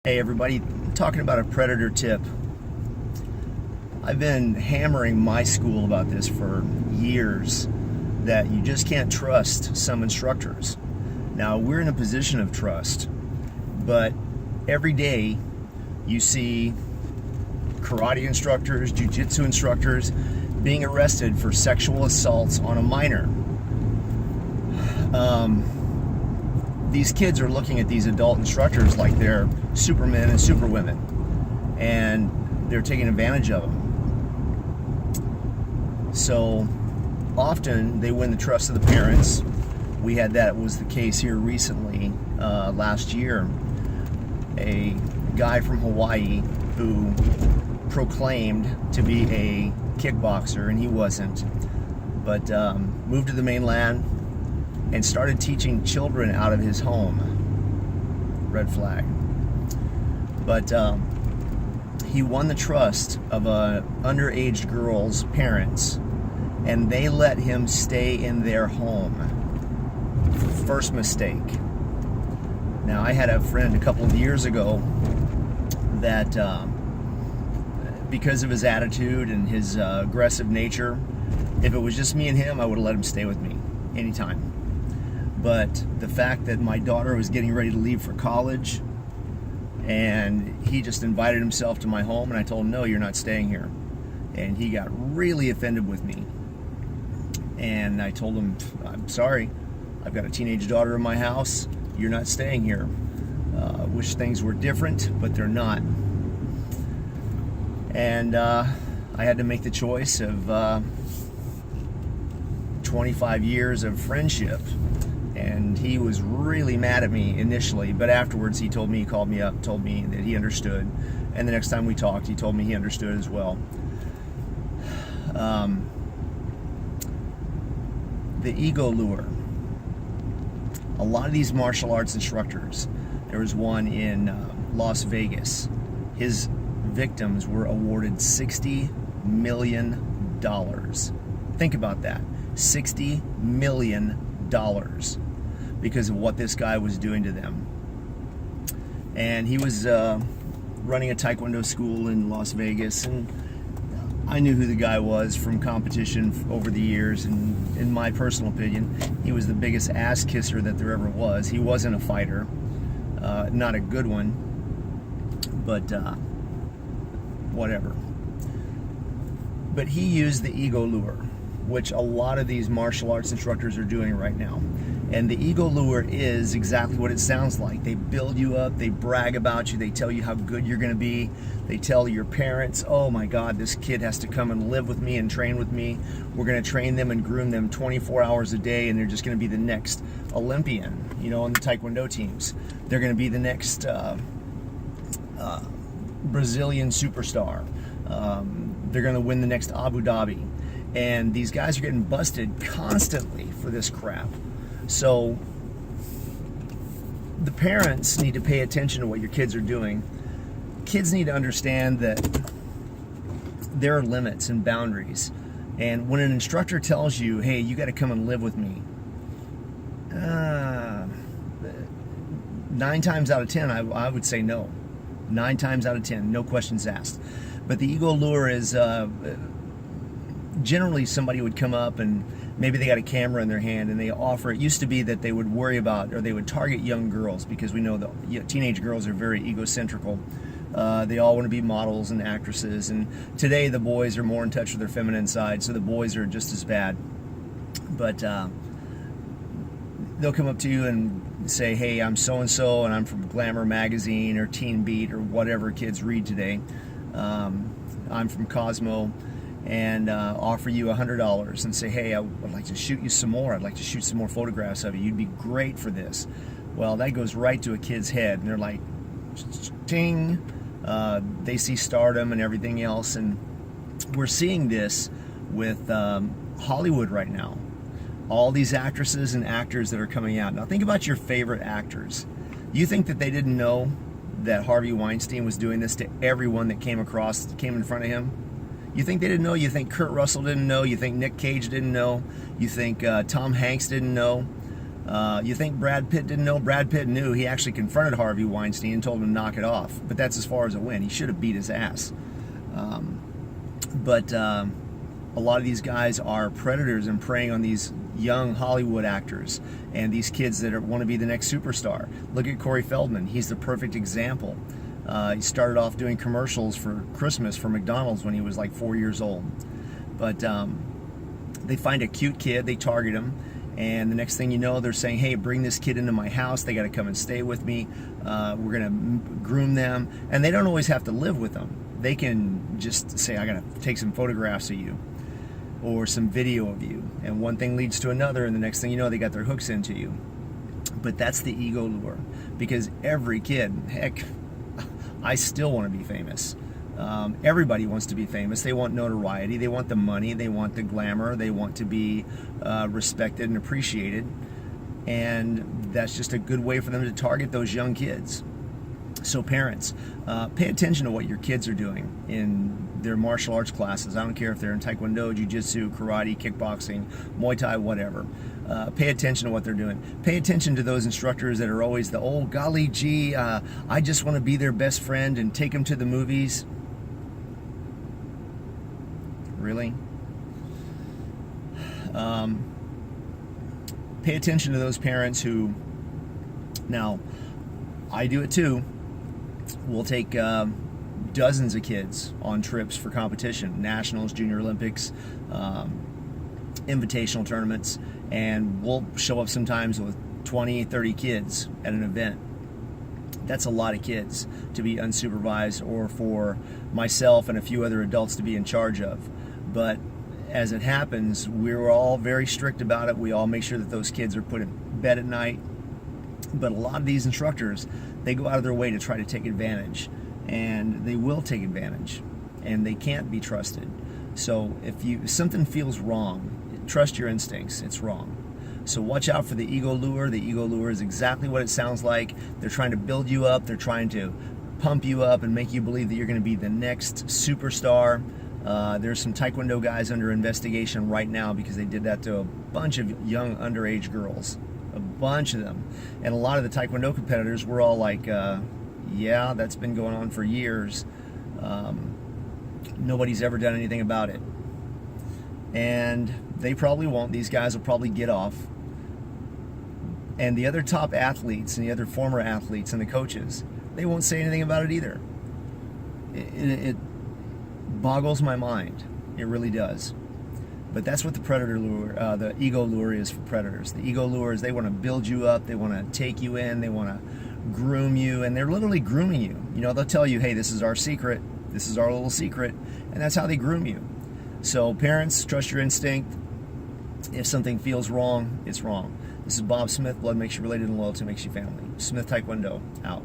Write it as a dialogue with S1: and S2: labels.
S1: Hey everybody, talking about a predator tip. I've been hammering my school about this for years, that you just can't trust some instructors. Now, we're in a position of trust, but every day you see karate instructors, jiu-jitsu instructors being arrested for sexual assaults on a minor. These kids are looking at these adult instructors like they're supermen and superwomen, and they're taking advantage of them. So often they win the trust of the parents. We had that was the case here recently, last year. A guy from Hawaii who proclaimed to be a kickboxer, and he wasn't, but moved to the mainland and started teaching children out of his home. Red flag. But he won the trust of a underage girl's parents, and they let him stay in their home. First mistake. Now, I had a friend a couple of years ago that, because of his attitude and his aggressive nature, if it was just me and him, I would have let him stay with me anytime. But the fact that my daughter was getting ready to leave for college, and he just invited himself to my home, and I told him, no, you're not staying here. And he got really offended with me. And I told him, I'm sorry, I've got a teenage daughter in my house, you're not staying here. Wish things were different, but they're not. And I had to make the choice of 25 years of friendship. And he was really mad at me initially, but afterwards he called me up, told me that he understood. And the next time we talked, he told me he understood as well. The ego lure. A lot of these martial arts instructors, there was one in Las Vegas. His victims were awarded $60 million. Think about that. $60 million. Because of what this guy was doing to them. And he was running a taekwondo school in Las Vegas, and I knew who the guy was from competition over the years, and in my personal opinion, he was the biggest ass kisser that there ever was. He wasn't a fighter, not a good one, but whatever. But he used the ego lure, which a lot of these martial arts instructors are doing right now. And the ego lure is exactly what it sounds like. They build you up, they brag about you, they tell you how good you're gonna be. They tell your parents, oh my God, this kid has to come and live with me and train with me. We're gonna train them and groom them 24 hours a day, and they're just gonna be the next Olympian, on the Taekwondo teams. They're gonna be the next Brazilian superstar. They're gonna win the next Abu Dhabi. And these guys are getting busted constantly for this crap. So the parents need to pay attention to what your kids are doing. Kids need to understand that there are limits and boundaries. And when an instructor tells you, hey, you got to come and live with me, 9 times out of 10, I would say no. 9 times out of 10, no questions asked. But the ego lure is generally somebody would come up and maybe they got a camera in their hand and they offer. It used to be that they would worry about, or they would target young girls, because we know that teenage girls are very egocentrical. They all want to be models and actresses, and today the boys are more in touch with their feminine side, so the boys are just as bad. But they'll come up to you and say, hey, I'm so-and-so, and I'm from Glamour Magazine or Teen Beat or whatever kids read today. I'm from Cosmo, and offer you $100 and say, hey, I would like to shoot you some more. I'd like to shoot some more photographs of you. You'd be great for this. Well, that goes right to a kid's head, and they're like, ting. They see stardom and everything else, and we're seeing this with Hollywood right now. All these actresses and actors that are coming out. Now, think about your favorite actors. You think that they didn't know that Harvey Weinstein was doing this to everyone that came in front of him? You think they didn't know? You think Kurt Russell didn't know? You think Nick Cage didn't know? You think Tom Hanks didn't know? You think Brad Pitt didn't know? Brad Pitt knew. He actually confronted Harvey Weinstein and told him to knock it off. But that's as far as it went. He should have beat his ass. But a lot of these guys are predators and preying on these young Hollywood actors and these kids that want to be the next superstar. Look at Corey Feldman. He's the perfect example. He started off doing commercials for Christmas for McDonald's when he was like 4 years old. But they find a cute kid, they target him, and the next thing you know, they're saying, hey, bring this kid into my house, they got to come and stay with me, we're going to groom them. And they don't always have to live with them. They can just say, I got to take some photographs of you or some video of you, and one thing leads to another, and the next thing you know, they got their hooks into you. But that's the ego lure, because every kid, heck, I still want to be famous. Everybody wants to be famous. They want notoriety, they want the money, they want the glamour, they want to be respected and appreciated, and that's just a good way for them to target those young kids. So parents, pay attention to what your kids are doing in their martial arts classes. I don't care if they're in Taekwondo, Jiu-Jitsu, Karate, Kickboxing, Muay Thai, whatever. Pay attention to what they're doing. Pay attention to those instructors that are always the, oh, golly gee, I just want to be their best friend and take them to the movies. Really? Pay attention to those parents who, now, I do it too. We'll take dozens of kids on trips for competition, nationals, junior Olympics, invitational tournaments, and we'll show up sometimes with 20, 30 kids at an event. That's a lot of kids to be unsupervised, or for myself and a few other adults to be in charge of. But as it happens, we're all very strict about it. We all make sure that those kids are put in bed at night. But a lot of these instructors, they go out of their way to try to take advantage, and they will take advantage, and they can't be trusted. So if something feels wrong, trust your instincts. It's wrong. So watch out for the ego lure. The ego lure is exactly what it sounds like. They're trying to build you up. They're trying to pump you up and make you believe that you're going to be the next superstar. There's some Taekwondo guys under investigation right now because they did that to a bunch of young underage girls. A bunch of them. And a lot of the Taekwondo competitors were all like, yeah, that's been going on for years. Nobody's ever done anything about it. And they probably won't. These guys will probably get off. And the other top athletes and the other former athletes and the coaches, they won't say anything about it either. It boggles my mind. It really does. But that's what the predator lure, the ego lure is for predators. The ego lure is they want to build you up, they want to take you in, they want to groom you, and they're literally grooming you. You know, they'll tell you, hey, this is our secret, this is our little secret, and that's how they groom you. So parents, trust your instinct. If something feels wrong, it's wrong. This is Bob Smith. Blood makes you related and loyalty makes you family. Smith Taekwondo, out.